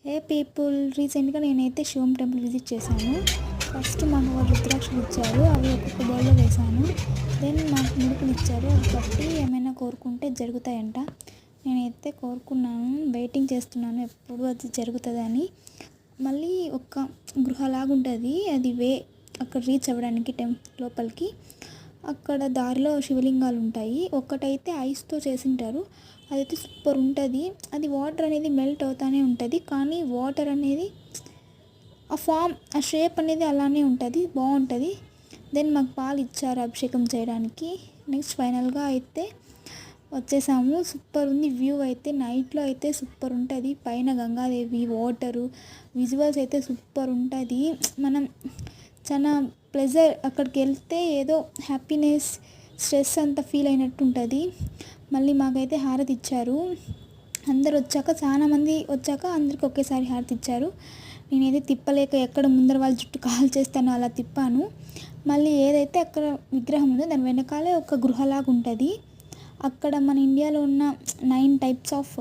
హే people, రీసెంట్గా నేనైతే శివం temple visit చేశాను. ఫస్ట్ మాకు వాళ్ళు రుద్రాక్షలు ఇచ్చారు, అవి ఒక్కొక్క బౌల్లో వేశాను. దెన్ మాకు ముడుపులు ఇచ్చారు, అవి కట్టి ఏమైనా కోరుకుంటే జరుగుతాయంట. నేనైతే కోరుకున్నాను, వెయిటింగ్ చేస్తున్నాను ఎప్పుడు అది జరుగుతుందని. మళ్ళీ ఒక గృహలాగా ఉంటుంది, అది అక్కడ రీచ్ అవ్వడానికి లోపలికి. అక్కడ దారిలో శివలింగాలు ఉంటాయి. ఒక్కటైతే ఐస్తో చేసింటారు, అదైతే సూపర్ ఉంటుంది. అది వాటర్ అనేది మెల్ట్ అవుతూనే ఉంటుంది, కానీ వాటర్ అనేది ఆ షేప్ అనేది అలానే ఉంటుంది, బాగుంటుంది. దెన్ మాకు పాలు ఇచ్చారు అభిషేకం చేయడానికి. నెక్స్ట్ ఫైనల్గా అయితే వచ్చేసాము. సూపర్ ఉంది వ్యూ అయితే, నైట్లో అయితే సూపర్ ఉంటుంది. పైన గంగాదేవి, వాటరు, విజువల్స్ అయితే సూపర్ ఉంటుంది. మనం చాలా ప్లెజర్, అక్కడికి వెళ్తే ఏదో హ్యాపీనెస్, స్ట్రెస్ అంతా ఫీల్ అయినట్టు ఉంటుంది. మళ్ళీ మాకైతే హారతి ఇచ్చారు. అందరు వచ్చాక, చాలామంది వచ్చాక అందరికి ఒకేసారి హారతి ఇచ్చారు. నేనైతే తిప్పలేక ఎక్కడ ముందర వాళ్ళ జుట్టు కాల్ చేస్తానో అలా తిప్పాను. మళ్ళీ ఏదైతే అక్కడ విగ్రహం ఉందో దాని వెనకాలే ఒక గృహలాగా ఉంటుంది. అక్కడ మన ఇండియాలో ఉన్న 9 టైప్స్ ఆఫ్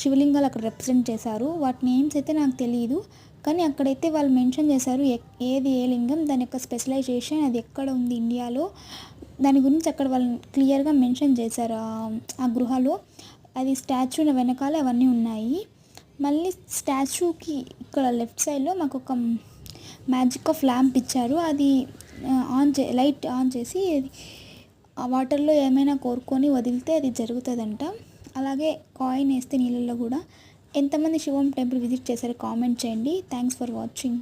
శివలింగాలు అక్కడ రిప్రజెంట్ చేశారు. వాటి నేమ్స్ అయితే నాకు తెలియదు, కానీ అక్కడైతే వాళ్ళు మెన్షన్ చేశారు ఏది ఏ లింగం, దాని యొక్క స్పెషలైజేషన్, అది ఎక్కడ ఉంది ఇండియాలో, దాని గురించి అక్కడ వాళ్ళు క్లియర్గా మెన్షన్ చేశారు. ఆ గృహలో అది స్టాచ్యూ వెనకాల అవన్నీ ఉన్నాయి. మళ్ళీ స్టాచ్యూకి ఇక్కడ లెఫ్ట్ సైడ్లో మాకు ఒక మ్యాజిక్ ఆఫ్ ల్యాంప్ ఇచ్చారు. అది లైట్ ఆన్ చేసి ఆ వాటర్లో ఏమైనా కోరుకొని వదిలితే అది జరుగుతుందంట. అలాగే కాయిన్ వేస్తే నీళ్ళల్లో కూడా. ఎంతమంది శివం టెంపుల్ విజిట్ చేశారో కామెంట్ చేయండి. Thanks for watching.